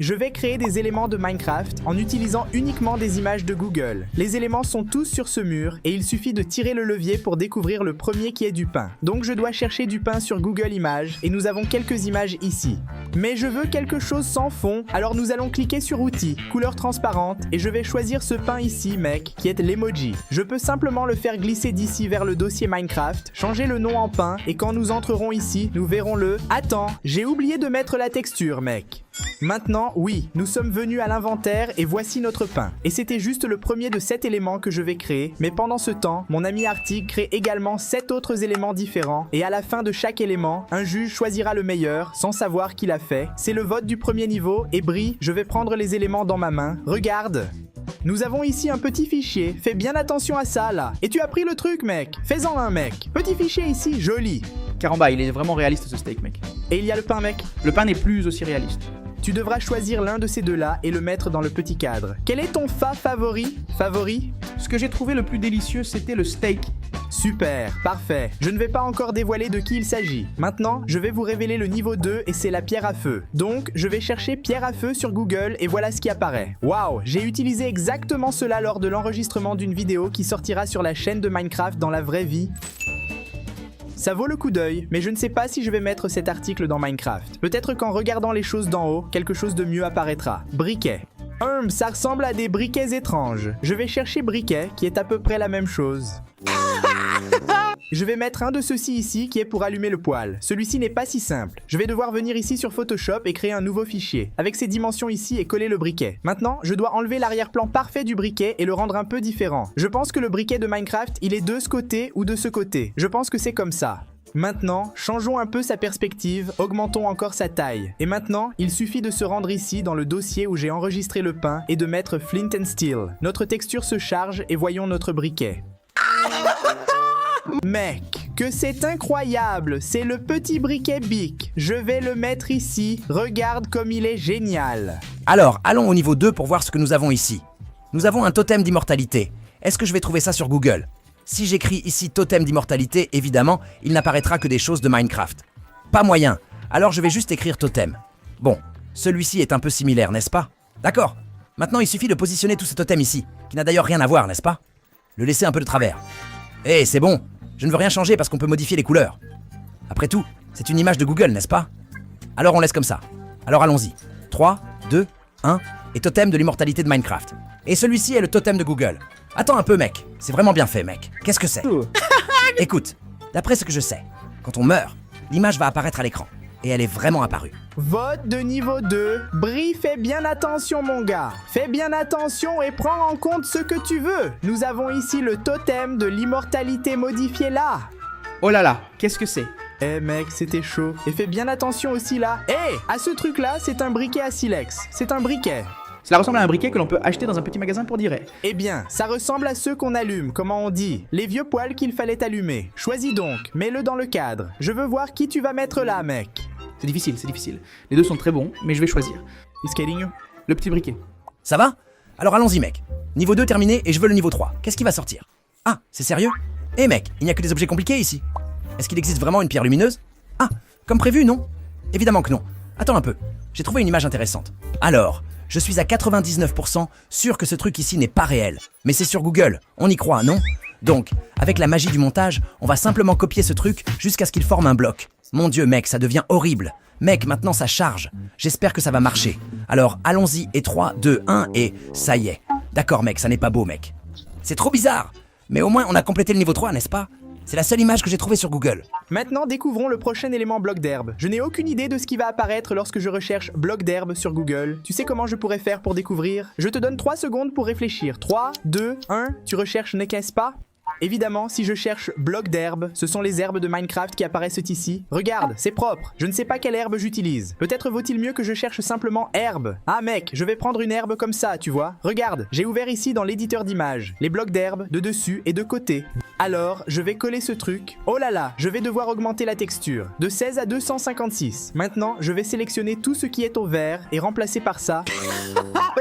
Je vais créer des éléments de Minecraft en utilisant uniquement des images de Google. Les éléments sont tous sur ce mur et il suffit de tirer le levier pour découvrir le premier qui est du pain. Donc je dois chercher du pain sur Google Images et nous avons quelques images ici. Mais je veux quelque chose sans fond, alors nous allons cliquer sur Outils, couleur transparente et je vais choisir ce pain ici, mec, qui est l'emoji. Je peux simplement le faire glisser d'ici vers le dossier Minecraft, changer le nom en pain et quand nous entrerons ici, nous verrons le... Attends, j'ai oublié de mettre la texture, mec. Maintenant, oui, nous sommes venus à l'inventaire et voici notre pain. Et c'était juste le premier de 7 éléments que je vais créer, mais pendant ce temps, mon ami Arctic crée également 7 autres éléments différents et à la fin de chaque élément, un juge choisira le meilleur sans savoir qui l'a fait. C'est le vote du premier niveau et Brie, je vais prendre les éléments dans ma main. Regarde! Nous avons ici un petit fichier, fais bien attention à ça là. Et tu as pris le truc mec, fais-en un mec. Petit fichier ici, joli. Caramba, il est vraiment réaliste ce steak, mec. Et il y a le pain mec. Le pain n'est plus aussi réaliste. Tu devras choisir l'un de ces deux-là et le mettre dans le petit cadre. Quel est ton favori? Ce que j'ai trouvé le plus délicieux, c'était le steak. Super, parfait. Je ne vais pas encore dévoiler de qui il s'agit. Maintenant, je vais vous révéler le niveau 2 et c'est la pierre à feu. Donc, je vais chercher pierre à feu sur Google et voilà ce qui apparaît. Waouh, j'ai utilisé exactement cela lors de l'enregistrement d'une vidéo qui sortira sur la chaîne de Minecraft dans la vraie vie. Ça vaut le coup d'œil, mais je ne sais pas si je vais mettre cet article dans Minecraft. Peut-être qu'en regardant les choses d'en haut, quelque chose de mieux apparaîtra. Briquet. Ça ressemble à des briquets étranges. Je vais chercher briquet, qui est à peu près la même chose. Je vais mettre un de ceux-ci ici, qui est pour allumer le poêle. Celui-ci n'est pas si simple. Je vais devoir venir ici sur Photoshop et créer un nouveau fichier, avec ces dimensions ici et coller le briquet. Maintenant, je dois enlever l'arrière-plan parfait du briquet et le rendre un peu différent. Je pense que le briquet de Minecraft, il est de ce côté ou de ce côté. Je pense que c'est comme ça. Maintenant, changeons un peu sa perspective, augmentons encore sa taille. Et maintenant, il suffit de se rendre ici dans le dossier où j'ai enregistré le pain et de mettre Flint and Steel. Notre texture se charge et voyons notre briquet. Mec, que c'est incroyable, c'est le petit briquet Bic. Je vais le mettre ici, regarde comme il est génial. Alors, allons au niveau 2 pour voir ce que nous avons ici. Nous avons un totem d'immortalité. Est-ce que je vais trouver ça sur Google? Si j'écris ici totem d'immortalité, évidemment, il n'apparaîtra que des choses de Minecraft. Pas moyen, alors je vais juste écrire totem. Bon, celui-ci est un peu similaire, n'est-ce pas? D'accord, maintenant il suffit de positionner tout ce totem ici, qui n'a d'ailleurs rien à voir, n'est-ce pas? Le laisser un peu de travers. Eh, c'est bon, je ne veux rien changer parce qu'on peut modifier les couleurs. Après tout, c'est une image de Google, n'est-ce pas? Alors on laisse comme ça. Alors allons-y. 3, 2, 1, et totem de l'immortalité de Minecraft. Et celui-ci est le totem de Google. Attends un peu mec, c'est vraiment bien fait mec. Qu'est-ce que c'est? Écoute, d'après ce que je sais, quand on meurt, l'image va apparaître à l'écran. Et elle est vraiment apparue. Vote de niveau 2. Brie, fais bien attention mon gars. Fais bien attention et prends en compte ce que tu veux. Nous avons ici le totem de l'immortalité modifié là. Oh là là, qu'est-ce que c'est? Eh mec, c'était chaud. Et fais bien attention aussi là. Eh, à ce truc là, c'est un briquet à silex. C'est un briquet. Cela ressemble à un briquet que l'on peut acheter dans un petit magasin pour dire. Eh bien, ça ressemble à ceux qu'on allume, comment on dit. Les vieux poêles qu'il fallait allumer. Choisis donc, mets-le dans le cadre. Je veux voir qui tu vas mettre là, mec. C'est difficile, c'est difficile. Les deux sont très bons, mais je vais choisir. Iscaling. Le petit briquet. Ça va? Alors allons-y mec. Niveau 2 terminé et je veux le niveau 3. Qu'est-ce qui va sortir? Ah, c'est sérieux? Eh mec, il n'y a que des objets compliqués ici. Est-ce qu'il existe vraiment une pierre lumineuse? Ah, comme prévu, non? Évidemment que non. Attends un peu, j'ai trouvé une image intéressante. Alors, je suis à 99% sûr que ce truc ici n'est pas réel. Mais c'est sur Google, on y croit, non? Donc, avec la magie du montage, on va simplement copier ce truc jusqu'à ce qu'il forme un bloc. Mon Dieu mec, ça devient horrible. Mec, maintenant ça charge. J'espère que ça va marcher. Alors allons-y, et 3, 2, 1, et ça y est. D'accord mec, ça n'est pas beau mec. C'est trop bizarre. Mais au moins on a complété le niveau 3, n'est-ce pas? C'est la seule image que j'ai trouvée sur Google. Maintenant, découvrons le prochain élément bloc d'herbe. Je n'ai aucune idée de ce qui va apparaître lorsque je recherche bloc d'herbe sur Google. Tu sais comment je pourrais faire pour découvrir? Je te donne 3 secondes pour réfléchir. 3, 2, 1, tu recherches, n'est-ce pas? Évidemment, si je cherche bloc d'herbe, ce sont les herbes de Minecraft qui apparaissent ici. Regarde, c'est propre. Je ne sais pas quelle herbe j'utilise. Peut-être vaut-il mieux que je cherche simplement herbe. Ah mec, je vais prendre une herbe comme ça, tu vois. Regarde, j'ai ouvert ici dans l'éditeur d'images les blocs d'herbe de dessus et de côté. Alors, je vais coller ce truc. Oh là là, je vais devoir augmenter la texture de 16 à 256. Maintenant, je vais sélectionner tout ce qui est au vert et remplacer par ça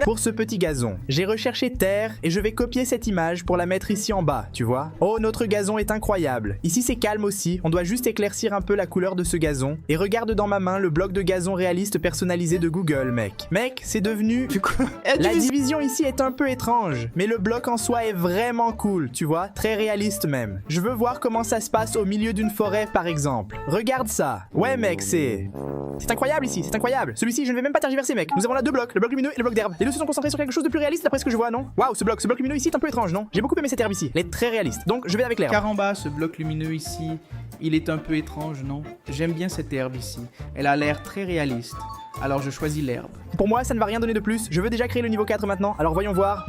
pour ce petit gazon. J'ai recherché terre et je vais copier cette image pour la mettre ici en bas, tu vois. ça? Oh, notre gazon est incroyable. Ici, c'est calme aussi. On doit juste éclaircir un peu la couleur de ce gazon. Et regarde dans ma main le bloc de gazon réaliste personnalisé de Google, mec. Mec, c'est devenu... La division ici est un peu étrange, mais le bloc en soi est vraiment cool, tu vois, très réaliste même. Je veux voir comment ça se passe au milieu d'une forêt, par exemple. Regarde ça. Ouais, mec, c'est incroyable ici, c'est incroyable. Celui-ci, je ne vais même pas tergiverser, mec. Nous avons là deux blocs, le bloc lumineux et le bloc d'herbe. Les deux se sont concentrés sur quelque chose de plus réaliste d'après ce que je vois, non? Waouh, ce bloc lumineux ici est un peu étrange, non? J'ai beaucoup aimé cette herbe ici. Elle est très réaliste. Donc, je vais avec l'herbe. Caramba, ce bloc lumineux ici, il est un peu étrange, non? J'aime bien cette herbe ici. Elle a l'air très réaliste. Alors je choisis l'herbe. Pour moi, ça ne va rien donner de plus. Je veux déjà créer le niveau 4 maintenant. Alors voyons voir.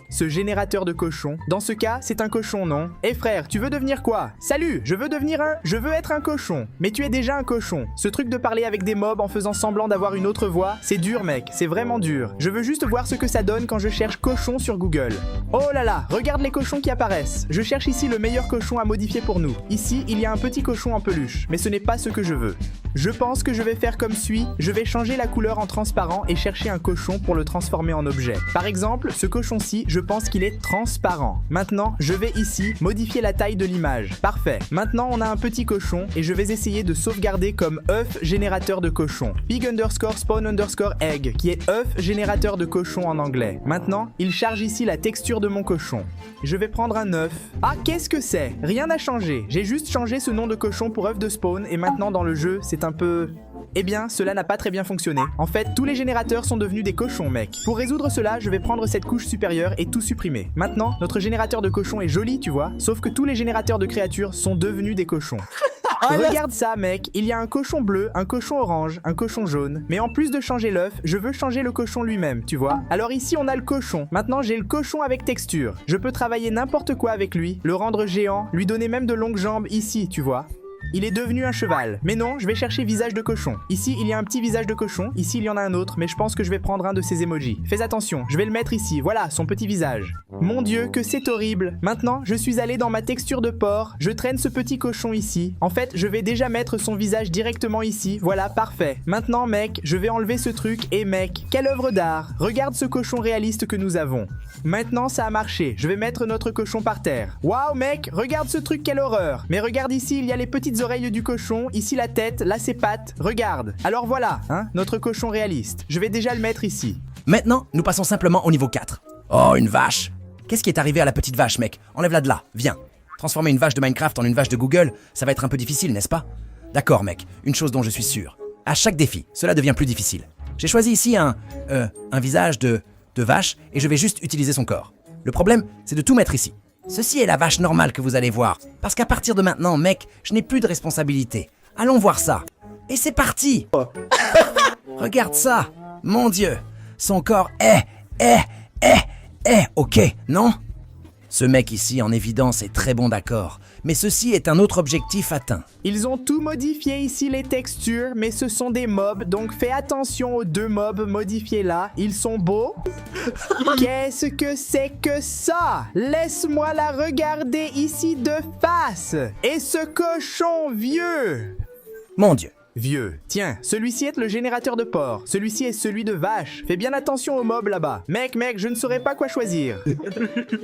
Ce générateur de cochon. Dans ce cas, c'est un cochon, non? Eh frère, tu veux devenir quoi? Salut, je veux être un cochon. Mais tu es déjà un cochon. Ce truc de parler avec des mobs en faisant semblant d'avoir une autre voix, c'est dur, mec. C'est vraiment dur. Je veux juste voir ce que ça donne quand je cherche cochon sur Google. Oh là là, regarde les cochons qui apparaissent. Je cherche ici le meilleur cochon à modifier pour nous. Ici, il y a un petit cochon en peluche. Mais ce n'est pas ce que je veux. Je pense que je vais faire comme suit. Je vais changer la couleur en transparent et chercher un cochon pour le transformer en objet. Par exemple, ce cochon-ci, je pense qu'il est transparent. Maintenant, je vais ici modifier la taille de l'image. Parfait. Maintenant, on a un petit cochon et je vais essayer de sauvegarder comme œuf générateur de cochon. Pig _ spawn _ egg, qui est œuf générateur de cochon en anglais. Maintenant, il charge ici la texture de mon cochon. Je vais prendre un œuf. Ah, qu'est-ce que c'est? Rien n'a changé. J'ai juste changé ce nom de cochon pour œuf de spawn et maintenant dans le jeu, c'est un peu... Eh bien, cela n'a pas très bien fonctionné. En fait, tous les générateurs sont devenus des cochons, mec. Pour résoudre cela, je vais prendre cette couche supérieure et tout supprimer. Maintenant, notre générateur de cochon est joli, tu vois, sauf que tous les générateurs de créatures sont devenus des cochons. Regarde ça, mec, il y a un cochon bleu, un cochon orange, un cochon jaune. Mais en plus de changer l'œuf, je veux changer le cochon lui-même, tu vois. Alors ici, on a le cochon. Maintenant, j'ai le cochon avec texture. Je peux travailler n'importe quoi avec lui, le rendre géant, lui donner même de longues jambes ici, tu vois. Il est devenu un cheval. Mais non, je vais chercher visage de cochon. Ici, il y a un petit visage de cochon. Ici, il y en a un autre, mais je pense que je vais prendre un de ces emojis. Fais attention, je vais le mettre ici. Voilà, son petit visage. Mon Dieu, que c'est horrible. Maintenant, je suis allé dans ma texture de porc. Je traîne ce petit cochon ici. En fait, je vais déjà mettre son visage directement ici. Voilà, parfait. Maintenant, mec, je vais enlever ce truc. Et mec, quelle œuvre d'art. Regarde ce cochon réaliste que nous avons. Maintenant, ça a marché. Je vais mettre notre cochon par terre. Waouh, mec, regarde ce truc, quelle horreur. Mais regarde ici, il y a les petites oreilles du cochon, ici la tête, là ses pattes, regarde. Alors voilà, hein, notre cochon réaliste. Je vais déjà le mettre ici. Maintenant, nous passons simplement au niveau 4. Oh, une vache! Qu'est-ce qui est arrivé à la petite vache, mec? Enlève-la de là, viens. Transformer une vache de Minecraft en une vache de Google, ça va être un peu difficile, n'est-ce pas? D'accord, mec, une chose dont je suis sûr. À chaque défi, cela devient plus difficile. J'ai choisi ici un visage de vache et je vais juste utiliser son corps. Le problème, c'est de tout mettre ici. Ceci est la vache normale que vous allez voir. Parce qu'à partir de maintenant, mec, je n'ai plus de responsabilité. Allons voir ça. Et c'est parti. Regarde ça. Mon Dieu. Son corps est, ok, non? Ce mec ici, en évidence, est très bon d'accord. Mais ceci est un autre objectif atteint. Ils ont tout modifié ici les textures, mais ce sont des mobs, donc fais attention aux deux mobs modifiés là. Ils sont beaux. Qu'est-ce que c'est que ça? Laisse-moi la regarder ici de face. Et ce cochon vieux. Mon Dieu. Vieux. Tiens, celui-ci est le générateur de porc. Celui-ci est celui de vache. Fais bien attention aux mobs là-bas. Mec, je ne saurais pas quoi choisir.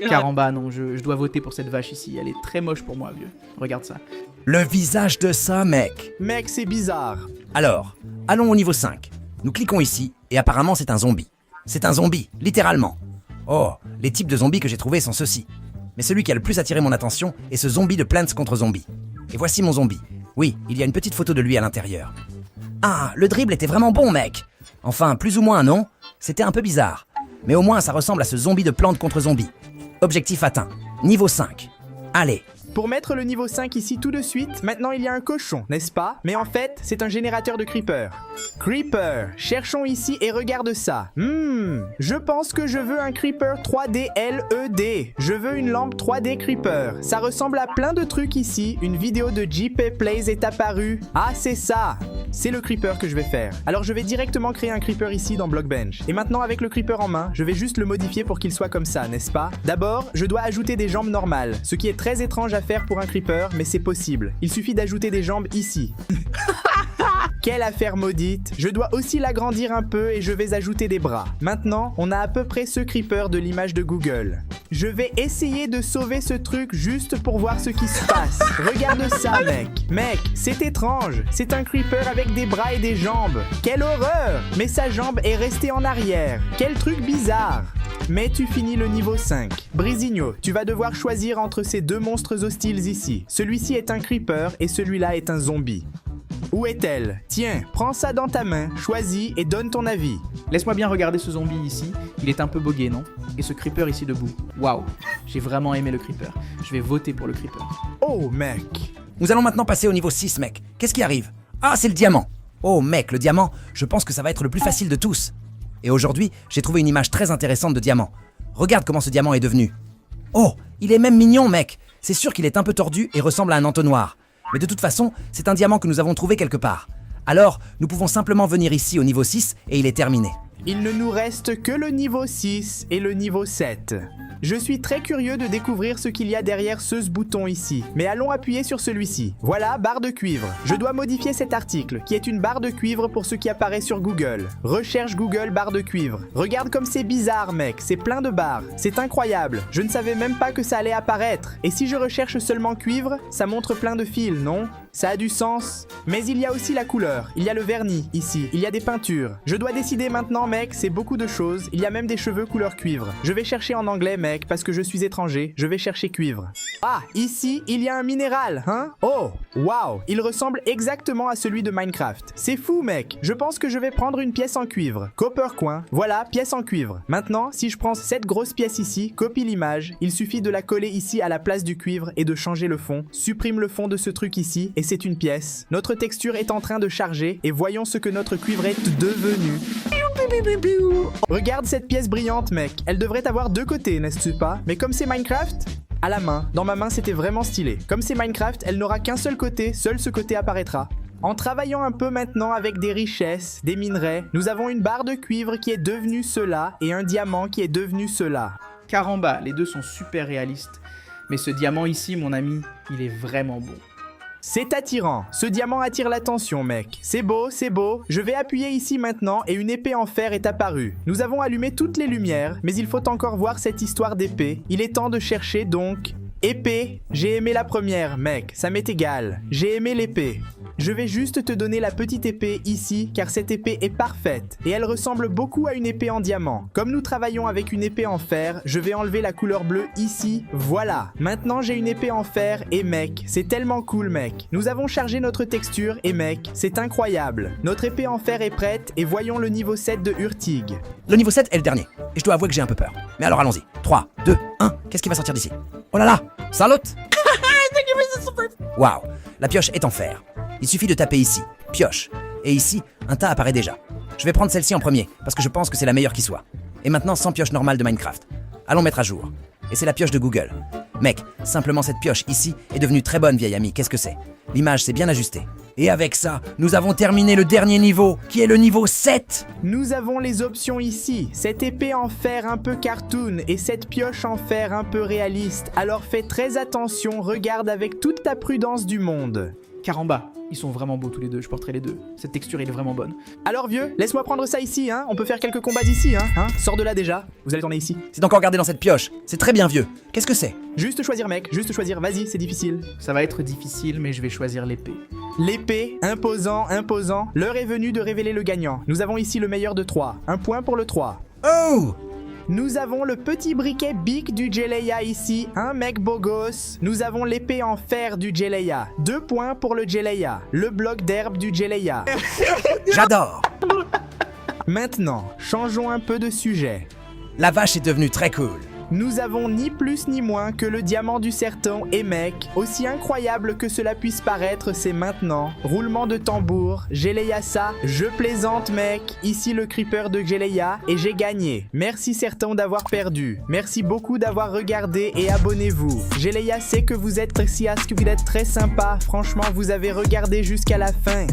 Caramba, non, je dois voter pour cette vache ici. Elle est très moche pour moi, vieux. Regarde ça. Le visage de ça, mec. Mec, c'est bizarre. Alors, allons au niveau 5. Nous cliquons ici, et apparemment c'est un zombie. C'est un zombie, littéralement. Oh, les types de zombies que j'ai trouvés sont ceux-ci. Mais celui qui a le plus attiré mon attention est ce zombie de Plants contre Zombies. Et voici mon zombie. Oui, il y a une petite photo de lui à l'intérieur. Ah, le dribble était vraiment bon, mec. Enfin, plus ou moins, non? C'était un peu bizarre. Mais au moins, ça ressemble à ce zombie de Plants contre Zombies. Objectif atteint. Niveau 5. Allez. Pour mettre le niveau 5 ici tout de suite, maintenant il y a un cochon, n'est-ce pas? Mais en fait, c'est un générateur de creeper. Creeper, cherchons ici et regarde ça. Je pense que je veux un creeper 3D LED. Je veux une lampe 3D creeper. Ça ressemble à plein de trucs ici. Une vidéo de JP Plays est apparue. Ah, c'est ça. C'est le creeper que je vais faire. Alors je vais directement créer un creeper ici dans Blockbench. Et maintenant avec le creeper en main, je vais juste le modifier pour qu'il soit comme ça, n'est-ce pas? D'abord, je dois ajouter des jambes normales, ce qui est très étrange à faire pour un creeper, mais c'est possible. Il suffit d'ajouter des jambes ici. Quelle affaire maudite. Je dois aussi l'agrandir un peu et je vais ajouter des bras. Maintenant, on a à peu près ce creeper de l'image de Google. Je vais essayer de sauver ce truc juste pour voir ce qui se passe. Regarde ça, mec. Mec, c'est étrange. C'est un creeper avec des bras et des jambes. Quelle horreur! Mais sa jambe est restée en arrière. Quel truc bizarre. Mais tu finis le niveau 5. Brisigno, tu vas devoir choisir entre ces deux monstres hostiles ici. Celui-ci est un creeper et celui-là est un zombie. Où est-elle? Tiens, prends ça dans ta main, choisis et donne ton avis. Laisse-moi bien regarder ce zombie ici. Il est un peu bogué, non? Et ce creeper ici debout. Waouh, j'ai vraiment aimé le creeper. Je vais voter pour le creeper. Oh, mec. Nous allons maintenant passer au niveau 6, mec. Qu'est-ce qui arrive? Ah, c'est le diamant. Oh, mec, le diamant, je pense que ça va être le plus facile de tous. Et aujourd'hui, j'ai trouvé une image très intéressante de diamant. Regarde comment ce diamant est devenu. Oh, il est même mignon, mec. C'est sûr qu'il est un peu tordu et ressemble à un entonnoir. Mais de toute façon, c'est un diamant que nous avons trouvé quelque part. Alors, nous pouvons simplement venir ici au niveau 6 et il est terminé. Il ne nous reste que le niveau 6 et le niveau 7. Je suis très curieux de découvrir ce qu'il y a derrière ce bouton ici, mais allons appuyer sur celui-ci. Voilà, barre de cuivre. Je dois modifier cet article, qui est une barre de cuivre pour ce qui apparaît sur Google. Recherche Google barre de cuivre. Regarde comme c'est bizarre, mec, c'est plein de barres. C'est incroyable, je ne savais même pas que ça allait apparaître. Et si je recherche seulement cuivre, ça montre plein de fils, non? Ça a du sens. Mais il y a aussi la couleur, il y a le vernis, ici, il y a des peintures. Je dois décider maintenant, mec, c'est beaucoup de choses. Il y a même des cheveux couleur cuivre. Je vais chercher en anglais, mec, parce que je suis étranger. Je vais chercher cuivre. Ah, ici, il y a un minéral, hein? Oh, waouh, il ressemble exactement à celui de Minecraft. C'est fou, mec. Je pense que je vais prendre une pièce en cuivre. Copper coin. Voilà, pièce en cuivre. Maintenant, si je prends cette grosse pièce ici, copie l'image, il suffit de la coller ici à la place du cuivre et de changer le fond. Supprime le fond de ce truc ici et c'est une pièce. Notre texture est en train de charger et voyons ce que notre cuivre est devenu. Regarde cette pièce brillante, mec. Elle devrait avoir deux côtés, n'est-ce pas? Mais comme c'est Minecraft, à la main. Dans ma main, c'était vraiment stylé. Comme c'est Minecraft, elle n'aura qu'un seul côté. Seul ce côté apparaîtra. En travaillant un peu maintenant avec des richesses, des minerais, nous avons une barre de cuivre qui est devenue cela et un diamant qui est devenu cela. Caramba, les deux sont super réalistes. Mais ce diamant ici, mon ami, il est vraiment beau. C'est attirant. Ce diamant attire l'attention, mec. C'est beau, c'est beau. Je vais appuyer ici maintenant et une épée en fer est apparue. Nous avons allumé toutes les lumières, mais il faut encore voir cette histoire d'épée. Il est temps de chercher donc... Épée. J'ai aimé la première, mec. Ça m'est égal. J'ai aimé l'épée. Je vais juste te donner la petite épée ici, car cette épée est parfaite, et elle ressemble beaucoup à une épée en diamant. Comme nous travaillons avec une épée en fer, je vais enlever la couleur bleue ici, voilà. Maintenant j'ai une épée en fer, et mec, c'est tellement cool, mec. Nous avons chargé notre texture, et mec, c'est incroyable. Notre épée en fer est prête, et voyons le niveau 7 de Hurtig. Le niveau 7 est le dernier, et je dois avouer que j'ai un peu peur. Mais alors allons-y. 3, 2, 1, qu'est-ce qui va sortir d'ici? Oh là là, salote. Waouh, la pioche est en fer. Il suffit de taper ici, pioche, et ici, un tas apparaît déjà. Je vais prendre celle-ci en premier, parce que je pense que c'est la meilleure qui soit. Et maintenant, sans pioche normale de Minecraft. Allons mettre à jour. Et c'est la pioche de Google. Mec, simplement cette pioche ici est devenue très bonne, vieille amie, qu'est-ce que c'est? L'image s'est bien ajustée. Et avec ça, nous avons terminé le dernier niveau, qui est le niveau 7. Nous avons les options ici. Cette épée en fer un peu cartoon et cette pioche en fer un peu réaliste. Alors fais très attention, regarde avec toute ta prudence du monde. Caramba, ils sont vraiment beaux tous les deux, je porterai les deux. Cette texture, elle est vraiment bonne. Alors vieux, laisse-moi prendre ça ici, hein. On peut faire quelques combats ici, hein. Sors de là déjà. Vous allez tourner ici. C'est encore gardé dans cette pioche. C'est très bien vieux. Qu'est-ce que c'est? Juste choisir, mec. Juste choisir. Vas-y, c'est difficile. Ça va être difficile, mais je vais choisir l'épée. L'épée, imposant, imposant. L'heure est venue de révéler le gagnant. Nous avons ici le meilleur de 3. Un point pour le 3. Oh! Nous avons le petit briquet Bic du Jelleya ici, un mec beau gosse. Nous avons l'épée en fer du Jelleya. 2 points pour le Jelleya. Le bloc d'herbe du Jelleya. J'adore! Maintenant, changeons un peu de sujet. La vache est devenue très cool. Nous avons ni plus ni moins que le diamant du serpent et mec, aussi incroyable que cela puisse paraître, c'est maintenant. Roulement de tambour, Jelleya ça, je plaisante mec, ici le creeper de Jelleya et j'ai gagné. Merci serpent d'avoir perdu, merci beaucoup d'avoir regardé et abonnez-vous. Jelleya sait que vous êtes si à ce que vous êtes très sympa, franchement vous avez regardé jusqu'à la fin.